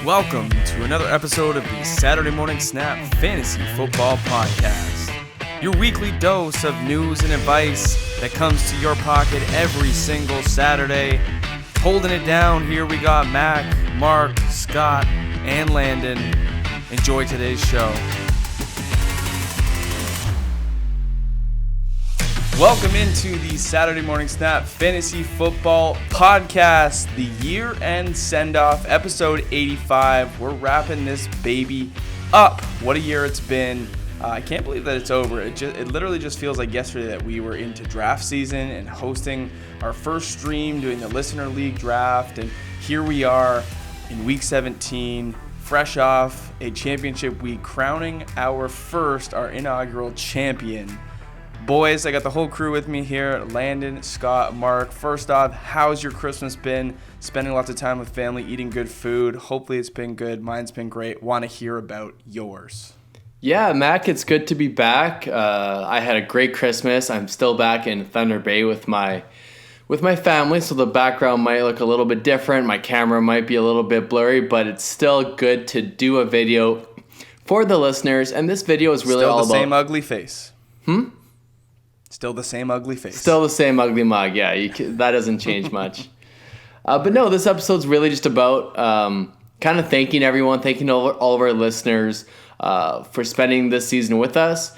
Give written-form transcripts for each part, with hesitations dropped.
Welcome to another episode of the Saturday Morning Snap Fantasy Football Podcast. Your weekly dose of news and advice that comes to your pocket every single Saturday. Holding it down, here we got Mack, Mark, Scott, and Landon. Enjoy today's show. Welcome into the Saturday Morning Snap Fantasy Football Podcast, the year-end send-off, episode 85. We're wrapping this baby up. What a year it's been. I can't believe that it's over. It literally just feels like yesterday that we were into draft season and hosting our first stream, doing the Listener League draft, and here we are in Week 17, fresh off a championship week, crowning our inaugural champion. Boys, I got the whole crew with me here, Landon, Scott, Mark. First off, how's your Christmas been? Spending lots of time with family, eating good food. Hopefully it's been good. Mine's been great. Want to hear about yours. Yeah, Mack, it's good to be back. I had a great Christmas. I'm still back in Thunder Bay with my family, so the background might look a little bit different. My camera might be a little bit blurry, but it's still good to do a video for the listeners. And this video is really all about... Still the same ugly face. Still the same ugly face. Still the same ugly mug, yeah. That doesn't change much. But no, this episode's really just about kind of thanking everyone, thanking all of our listeners for spending this season with us.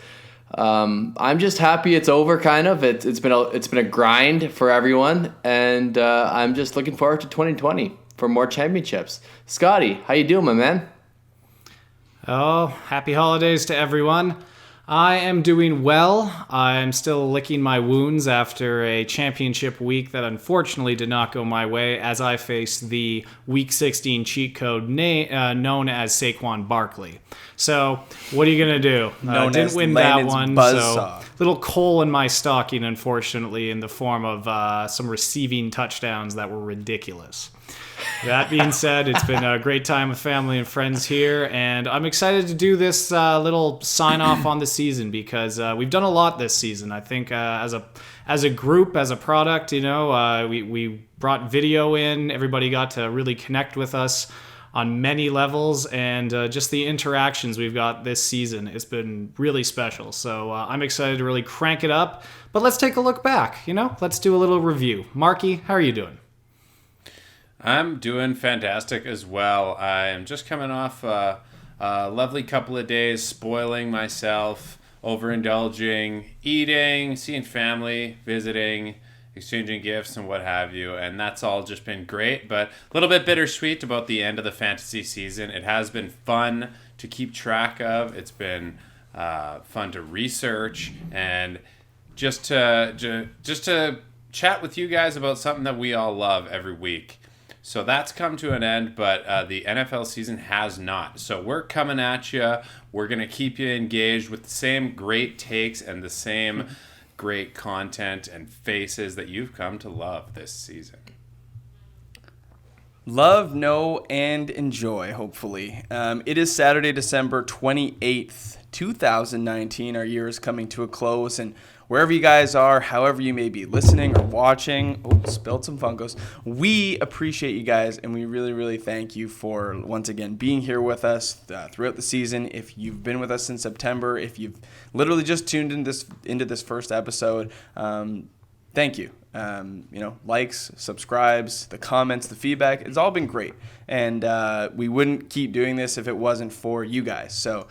I'm just happy it's over, kind of. It's been a grind for everyone, and I'm just looking forward to 2020 for more championships. Scotty, how you doing, my man? Oh, happy holidays to everyone. I am doing well. I'm still licking my wounds after a championship week that unfortunately did not go my way as I faced the Week 16 cheat code known as Saquon Barkley. So what are you going to do? Didn't win that one. So little coal in my stocking, unfortunately, in the form of some receiving touchdowns that were ridiculous. That being said, it's been a great time with family and friends here, and I'm excited to do this little sign-off on the season because we've done a lot this season. I think as a group, as a product, we brought video in. Everybody got to really connect with us on many levels, and just the interactions we've got this season, it's been really special. So I'm excited to really crank it up, but let's take a look back. Let's do a little review. Marky, how are you doing? I'm doing fantastic as well. I'm just coming off a lovely couple of days spoiling myself, overindulging, eating, seeing family, visiting, exchanging gifts and what have you. And that's all just been great, but a little bit bittersweet about the end of the fantasy season. It has been fun to keep track of. It's been fun to research and just to chat with you guys about something that we all love every week. So that's come to an end, but the NFL season has not. So we're coming at you. We're going to keep you engaged with the same great takes and the same great content and faces that you've come to love this season. Love, know, and enjoy, hopefully. It is Saturday, December 28th, 2019. Our year is coming to a close, and wherever you guys are, however you may be listening or watching, spilled some Funkos, we appreciate you guys, and we really, really thank you for, once again, being here with us throughout the season. If you've been with us since September, if you've literally just tuned into this first episode, thank you. Likes, subscribes, the comments, the feedback, it's all been great. And we wouldn't keep doing this if it wasn't for you guys. So,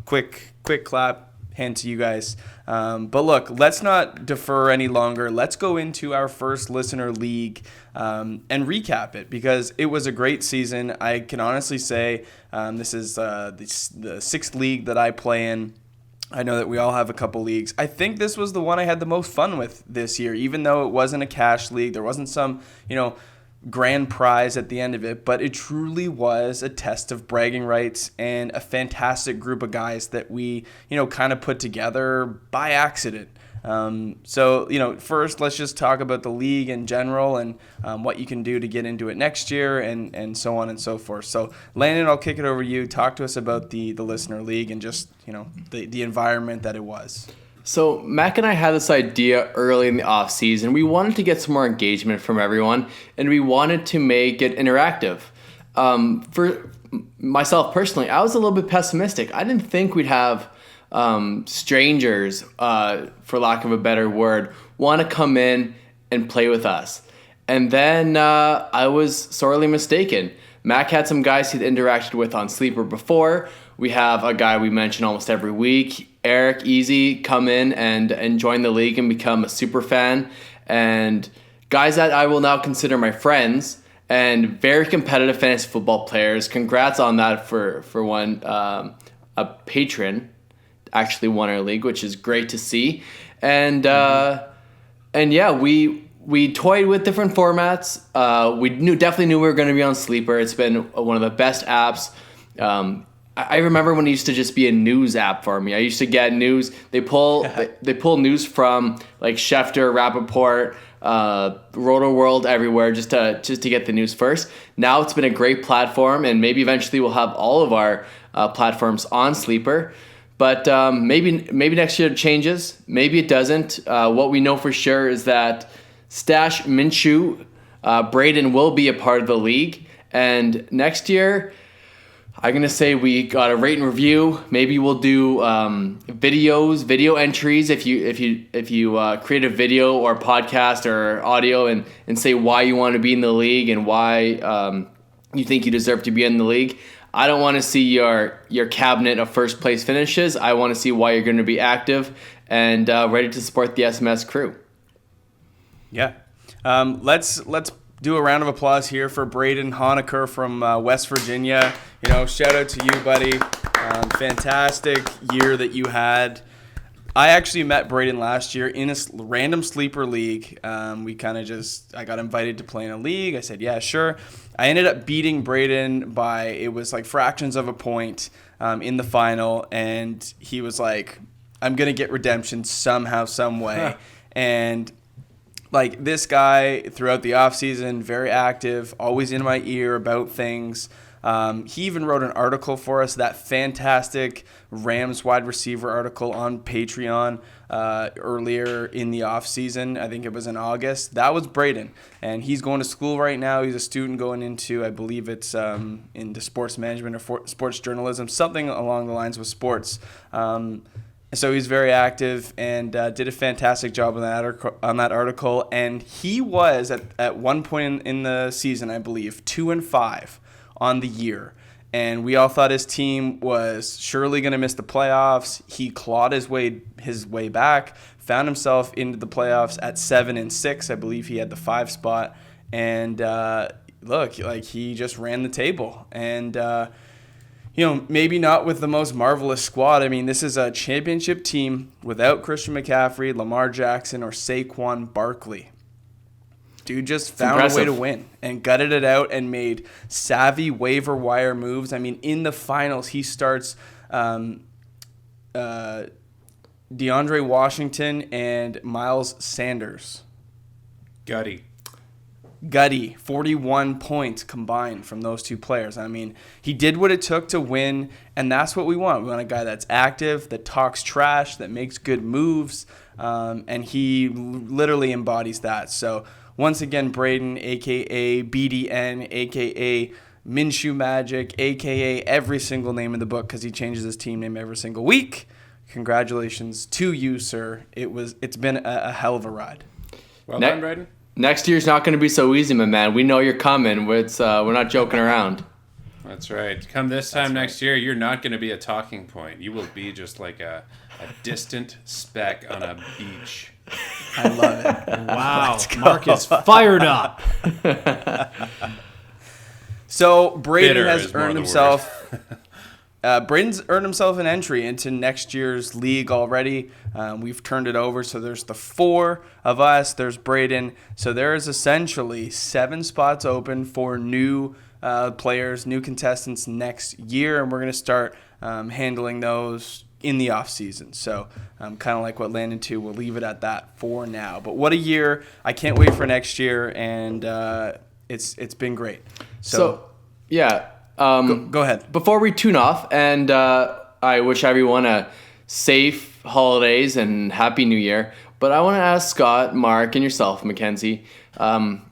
quick clap. Hand to you guys. But look, let's not defer any longer. Let's go into our first listener league and recap it because it was a great season. I can honestly say this is the sixth league that I play in. I know that we all have a couple leagues. I think this was the one I had the most fun with this year, even though it wasn't a cash league. There wasn't some, grand prize at the end of it, but it truly was a test of bragging rights and a fantastic group of guys that we, kind of put together by accident. First let's just talk about the league in general and what you can do to get into it next year and so on and so forth. So Landon, I'll kick it over to you. Talk to us about the listener league and just, the environment that it was. So Mack and I had this idea early in the off season. We wanted to get some more engagement from everyone, and we wanted to make it interactive. For myself personally, I was a little bit pessimistic. I didn't think we'd have strangers, for lack of a better word, want to come in and play with us. And then I was sorely mistaken. Mack had some guys he'd interacted with on Sleeper before. We have a guy we mention almost every week, Eric Easy, come in and join the league and become a super fan. And guys that I will now consider my friends and very competitive fantasy football players. Congrats on that for one. A patron actually won our league, which is great to see. And yeah, we toyed with different formats. We definitely knew we were going to be on Sleeper. It's been one of the best apps. I remember when it used to just be a news app for me. I used to get news. They pull news from like Schefter, Rappaport, Roto World, everywhere just to get the news first. Now it's been a great platform, and maybe eventually we'll have all of our platforms on Sleeper. But maybe next year it changes. Maybe it doesn't. What we know for sure is that Stash Minshew, Brayden will be a part of the league, and next year I'm gonna say we got a rate and review. Maybe we'll do video entries. If you create a video or podcast or audio and say why you want to be in the league and why you think you deserve to be in the league. I don't want to see your cabinet of first place finishes. I want to see why you're going to be active and ready to support the SMS crew. Yeah. Let's do a round of applause here for Brayden Honaker from West Virginia. Shout out to you, buddy. Fantastic year that you had. I actually met Brayden last year in a random Sleeper league. I got invited to play in a league. I said, yeah, sure. I ended up beating Brayden by, it was like fractions of a point in the final. And he was like, I'm going to get redemption somehow, some way. And like this guy throughout the offseason, very active, always in my ear about things. He even wrote an article for us, that fantastic Rams wide receiver article on Patreon earlier in the offseason. I think it was in August. That was Brayden. And he's going to school right now. He's a student going into, I believe it's into sports management or sports journalism, something along the lines with sports. So he's very active and did a fantastic job on that article. And he was, at one point in the season, I believe, 2-5 on the year. And we all thought his team was surely going to miss the playoffs. He clawed his way back, found himself into the playoffs at 7-6. I believe he had the 5 spot. And look, like he just ran the table. And maybe not with the most marvelous squad. I mean, this is a championship team without Christian McCaffrey, Lamar Jackson, or Saquon Barkley. Dude just found a way to win and gutted it out and made savvy waiver wire moves. I mean, in the finals, he starts DeAndre Washington and Miles Sanders. Gutty, 41 points combined from those two players. I mean, he did what it took to win, and that's what we want. We want a guy that's active, that talks trash, that makes good moves, and he literally embodies that. So once again, Brayden, a.k.a. BDN, a.k.a. Minshew Magic, a.k.a. every single name in the book because he changes his team name every single week. Congratulations to you, sir. It's been a hell of a ride. Well done, Brayden. Next year's not going to be so easy, my man. We know you're coming. We're not joking around. That's right. Come this time next year, you're not going to be a talking point. You will be just like a distant speck on a beach. I love it. Wow. Mark is fired up. So Brayden Bitter has is more earned the himself. Brayden's earned himself an entry into next year's league already. We've turned it over, so there's the 4 of us. There's Brayden. So there is essentially 7 spots open for new players, new contestants next year, and we're going to start handling those in the off season. So kind of like what Lando 2, we'll leave it at that for now. But what a year. I can't wait for next year, and it's been great. So yeah. Go ahead. Before we tune off, and I wish everyone a safe holidays and Happy New Year. But I want to ask Scott, Mark, and yourself, Mackenzie,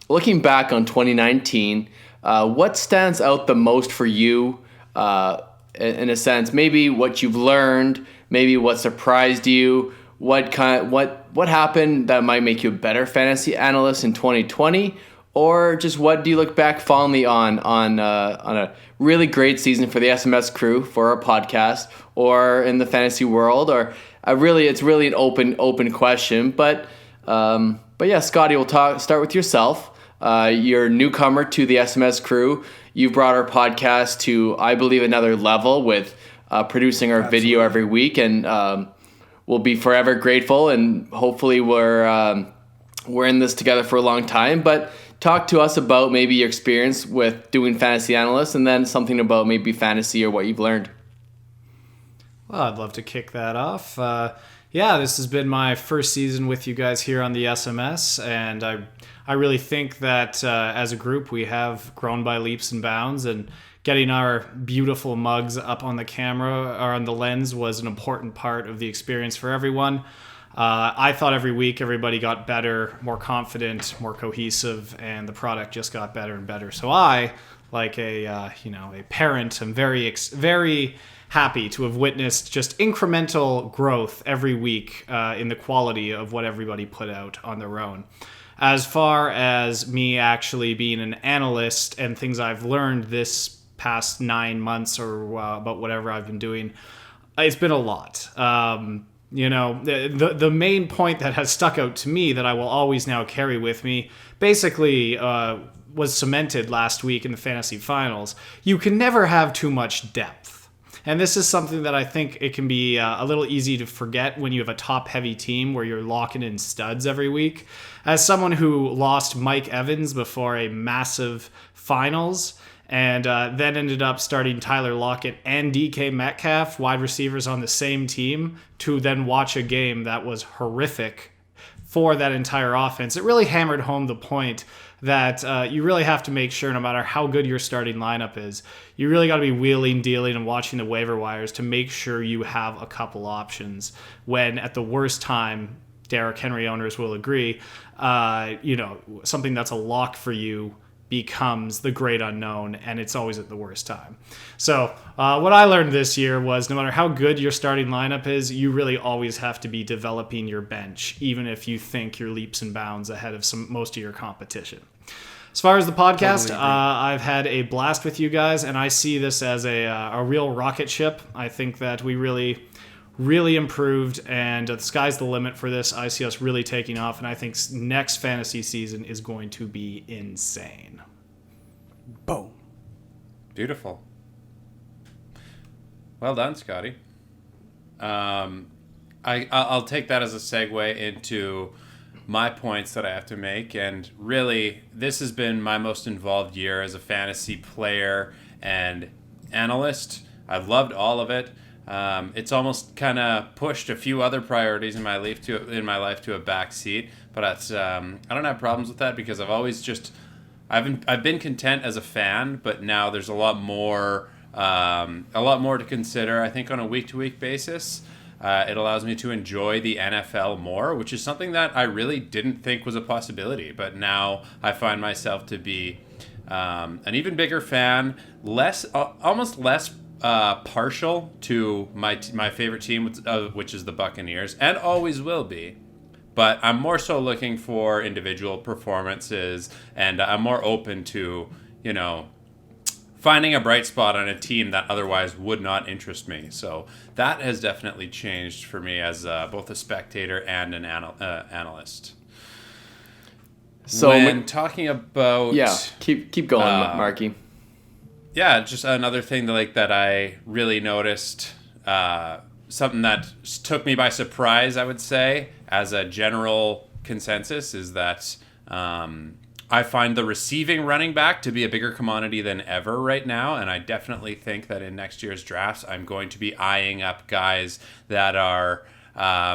looking back on 2019, what stands out the most for you, in a sense? Maybe what you've learned, maybe what surprised you, what happened that might make you a better fantasy analyst in 2020, or just what do you look back fondly on a really great season for the SMS crew, for our podcast, or in the fantasy world, or it's really an open question. But yeah, Scotty, we'll start with yourself. You're a newcomer to the SMS crew. You've brought our podcast to, I believe, another level with producing our video every week, and we'll be forever grateful. And hopefully, we're in this together for a long time. But talk to us about maybe your experience with doing fantasy analysts, and then something about maybe fantasy or what you've learned. Well, I'd love to kick that off. Yeah, this has been my first season with you guys here on the SMS, and I really think that as a group we have grown by leaps and bounds, and getting our beautiful mugs up on the camera or on the lens was an important part of the experience for everyone. I thought every week everybody got better, more confident, more cohesive, and the product just got better and better. So I, like a parent, am very happy to have witnessed just incremental growth every week in the quality of what everybody put out on their own. As far as me actually being an analyst and things I've learned this past 9 months or about whatever I've been doing, it's been a lot. The main point that has stuck out to me that I will always now carry with me basically was cemented last week in the fantasy finals. You can never have too much depth. And this is something that I think it can be a little easy to forget when you have a top-heavy team where you're locking in studs every week. As someone who lost Mike Evans before a massive finals and then ended up starting Tyler Lockett and DK Metcalf, wide receivers on the same team, to then watch a game that was horrific for that entire offense, it really hammered home the point that you really have to make sure, no matter how good your starting lineup is, you really got to be wheeling, dealing, and watching the waiver wires to make sure you have a couple options when, at the worst time, Derrick Henry owners will agree, something that's a lock for you becomes the great unknown, and it's always at the worst time. So what I learned this year was no matter how good your starting lineup is, you really always have to be developing your bench, even if you think you're leaps and bounds ahead of most of your competition. As far as the podcast, I've had a blast with you guys, and I see this as a real rocket ship. I think that we really improved, and the sky's the limit for this. I see us really taking off, and I think next fantasy season is going to be insane. Boom. Beautiful. Well done, Scotty. I'll take that as a segue into my points that I have to make, and really, this has been my most involved year as a fantasy player and analyst. I've loved all of it. It's almost kind of pushed a few other priorities in my life to a back seat, but I don't have problems with that because I've been content as a fan, but now there's a lot more to consider. I think on a week-to-week basis, it allows me to enjoy the NFL more, which is something that I really didn't think was a possibility, but now I find myself to be an even bigger fan, almost less partial to my favorite team, which is the Buccaneers, and always will be. But I'm more so looking for individual performances, and I'm more open to, finding a bright spot on a team that otherwise would not interest me. So that has definitely changed for me as both a spectator and an analyst. So when talking about... Yeah, keep going, Marky. Yeah, just another thing that I really noticed, something that took me by surprise, I would say, as a general consensus, is that I find the receiving running back to be a bigger commodity than ever right now, and I definitely think that in next year's drafts, I'm going to be eyeing up guys that are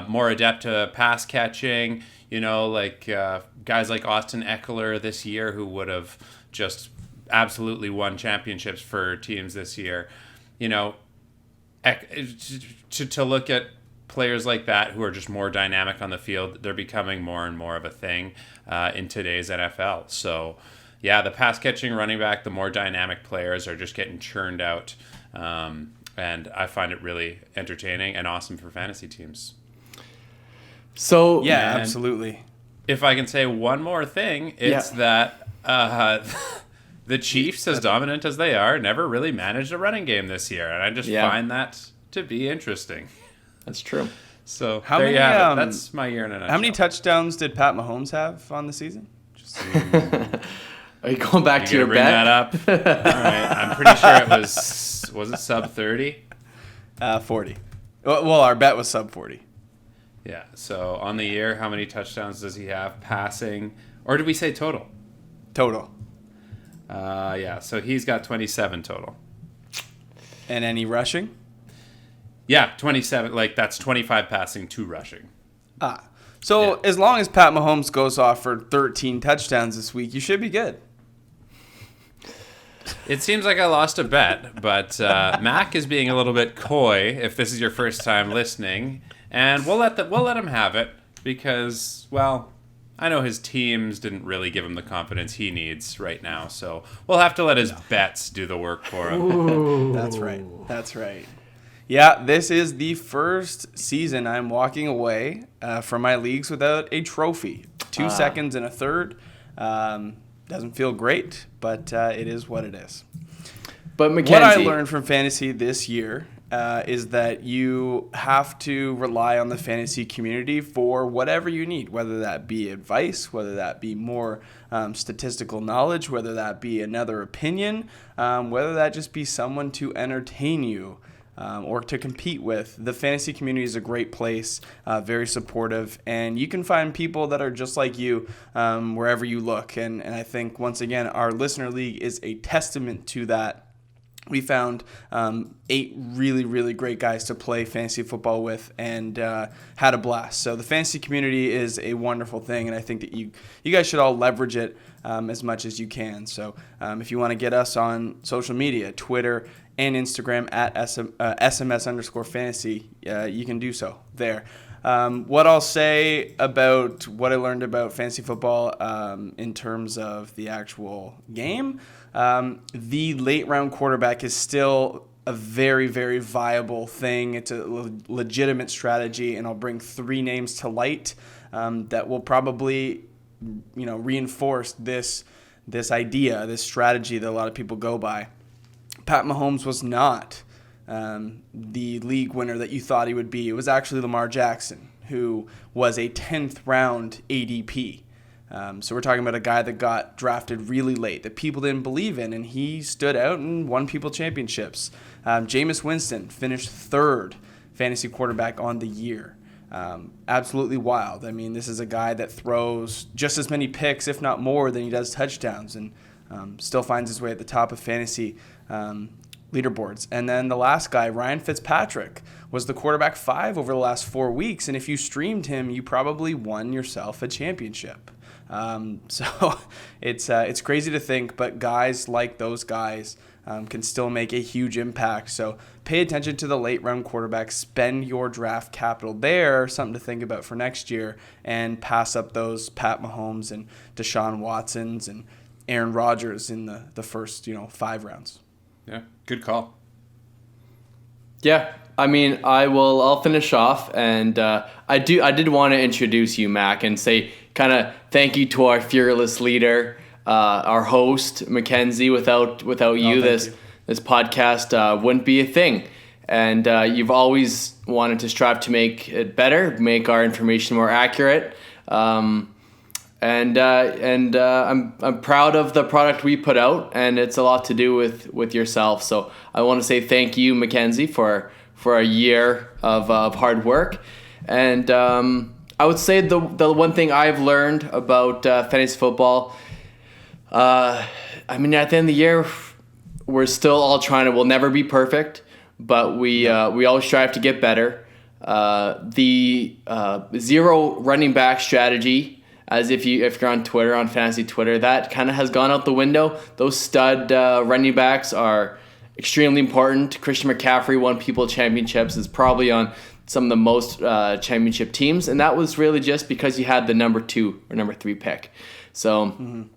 more adept to pass catching, guys like Austin Eckler this year, who would have just absolutely won championships for teams this year. To look at players like that who are just more dynamic on the field, they're becoming more and more of a thing in today's NFL. So, yeah, the pass-catching running back, the more dynamic players are just getting churned out. And I find it really entertaining and awesome for fantasy teams. So Yeah, absolutely. If I can say one more thing, it's that the Chiefs, as dominant as they are, never really managed a running game this year. And I just find that to be interesting. That's true. So How there many, you have it. That's my year in a nutshell. How many touchdowns did Pat Mahomes have on the season? Are you going back to your bring bet? that up? All right. I'm pretty sure it was it sub 30? 40. Well, our bet was sub 40. Yeah. So on the year, how many touchdowns does he have passing? Or did we say total? Total. Yeah. So he's got 27 total. And any rushing? Yeah, 27. Like that's 25 passing, 2 rushing. So as long as Pat Mahomes goes off for 13 touchdowns this week, you should be good. It seems like I lost a bet, but Mack is being a little bit coy if this is your first time listening, and we'll let him have it because, well, I know his teams didn't really give him the confidence he needs right now, so we'll have to let his bets do the work for him. Ooh. That's right. Yeah, this is the first season I'm walking away from my leagues without a trophy. 2 seconds and a third. Doesn't feel great, but it is what it is. But Mackenzie, What I learned from fantasy this year is that you have to rely on the fantasy community for whatever you need, whether that be advice, whether that be more statistical knowledge, whether that be another opinion, whether that just be someone to entertain you. Or to compete with. The fantasy community is a great place, very supportive, and you can find people that are just like you wherever you look. And I think, once again, our listener league is a testament to that. We found 8 really, really great guys to play fantasy football with and had a blast. So the fantasy community is a wonderful thing, and I think that you guys should all leverage it as much as you can. So if you want to get us on social media, Twitter and Instagram at SMS_fantasy, you can do so there. What I'll say about what I learned about fantasy football in terms of the actual game, the late round quarterback is still a very, very viable thing. It's a legitimate strategy, and I'll bring 3 names to light that will probably, reinforce this idea, this strategy that a lot of people go by. Pat Mahomes was not the league winner that you thought he would be. It was actually Lamar Jackson, who was a 10th round ADP. So we're talking about a guy that got drafted really late, that people didn't believe in, and he stood out and won people championships. Jameis Winston finished 3rd fantasy quarterback on the year. Absolutely wild. I mean, this is a guy that throws just as many picks, if not more, than he does touchdowns, and still finds his way at the top of fantasy leaderboards. And then the last guy, Ryan Fitzpatrick, was the quarterback 5 over the last 4 weeks, and if you streamed him, you probably won yourself a championship. So it's crazy to think, but guys like those guys can still make a huge impact. So pay attention to the late round quarterbacks, spend your draft capital there, something to think about for next year, and pass up those Pat Mahomes and Deshaun Watsons and Aaron Rodgers in the first 5 rounds. Yeah, good call. Yeah, I mean, I'll finish off, and I did want to introduce you, Mac, and say kind of thank you to our fearless leader, our host, Mackenzie. Without you, this podcast wouldn't be a thing. And you've always wanted to strive to make it better, make our information more accurate. I'm proud of the product we put out, and it's a lot to do with yourself. So I want to say thank you, Mackenzie, for a year of hard work. And I would say the one thing I've learned about fantasy football, at the end of the year, we're still all we'll never be perfect, but we always strive to get better. The 0 running back strategy, as if you're on Twitter, on fantasy Twitter, that kind of has gone out the window. Those stud running backs are extremely important. Christian McCaffrey won people championships, is probably on some of the most championship teams, and that was really just because you had the number 2 or number 3 pick. So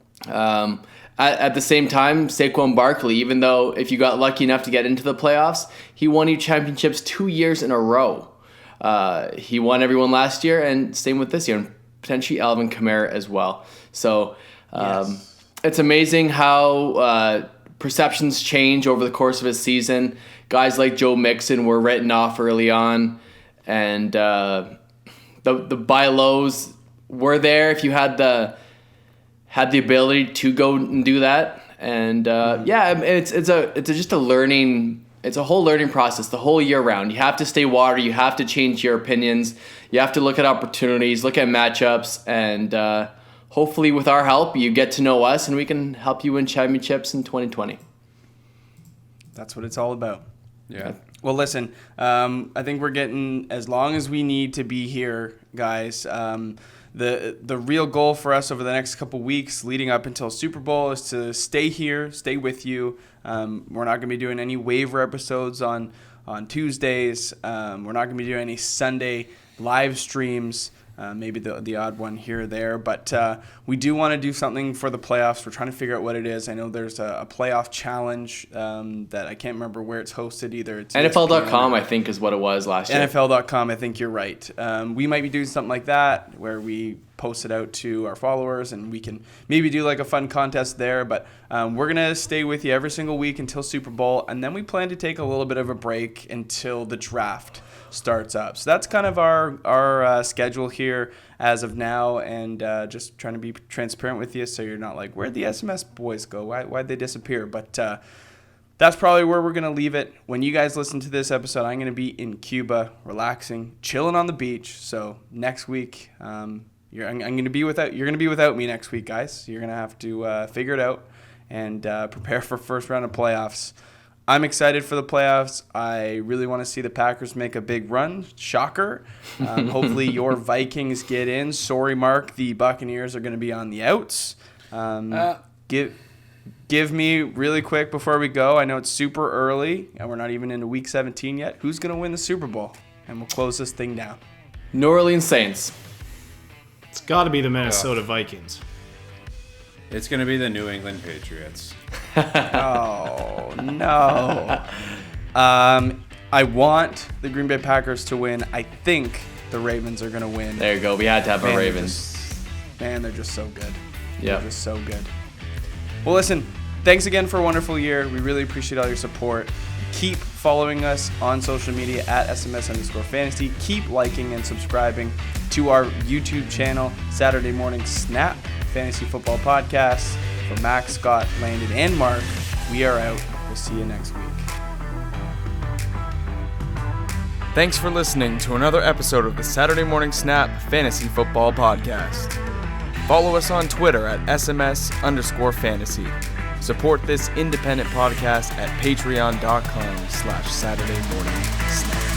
at the same time, Saquon Barkley, even though if you got lucky enough to get into the playoffs, he won you championships 2 years in a row. He won everyone last year, and same with this year, and potentially Alvin Kamara as well. So it's amazing how perceptions change over the course of a season. Guys like Joe Mixon were written off early on, and the buy lows were there if you had the ability to go and do that. And it's a whole learning process the whole year round. You have to stay water. You have to change your opinions. You have to look at opportunities, look at matchups, and hopefully with our help, you get to know us and we can help you win championships in 2020. That's what it's all about. Yeah. Well, listen, I think we're getting as long as we need to be here, guys. The real goal for us over the next couple weeks leading up until Super Bowl is to stay here, stay with you. We're not going to be doing any waiver episodes on Tuesdays. We're not going to be doing any Sunday live streams. Maybe the odd one here or there, but we do want to do something for the playoffs. We're trying to figure out what it is. I know there's a playoff challenge that I can't remember where it's hosted either. It's NFL.com, I think, is what it was last year. NFL.com, I think you're right. We might be doing something like that where we post it out to our followers and we can maybe do like a fun contest there. But we're going to stay with you every single week until Super Bowl, and then we plan to take a little bit of a break until the draft starts up. So that's kind of our schedule here as of now, and just trying to be transparent with you so you're not like, where'd the SMS boys go? Why'd they disappear? But that's probably where we're going to leave it. When you guys listen to this episode, I'm going to be in Cuba, relaxing, chilling on the beach. So next week, you're going to be without me next week, guys. You're going to have to figure it out and prepare for first round of playoffs. I'm excited for the playoffs. I really want to see the Packers make a big run. Shocker. Hopefully your Vikings get in. Sorry, Mark. The Buccaneers are going to be on the outs. Give me really quick before we go. I know it's super early, and we're not even into Week 17 yet. Who's going to win the Super Bowl? And we'll close this thing down. New Orleans Saints. It's got to be the Minnesota Vikings. It's going to be the New England Patriots. Oh, no. I want the Green Bay Packers to win. I think the Ravens are going to win. There you go. We had to have a Ravens. They're just so good. Yeah. They're just so good. Well, listen, thanks again for a wonderful year. We really appreciate all your support. Keep following us on social media at SMS_fantasy. Keep liking and subscribing to our YouTube channel, Saturday Morning Snap Fantasy Football Podcast. For Mack, Scott, Landon, and Mark, we are out. We'll see you next week. Thanks for listening to another episode of the Saturday Morning Snap Fantasy Football Podcast. Follow us on Twitter at SMS_fantasy. Support this independent podcast at patreon.com/Saturday Morning Snap.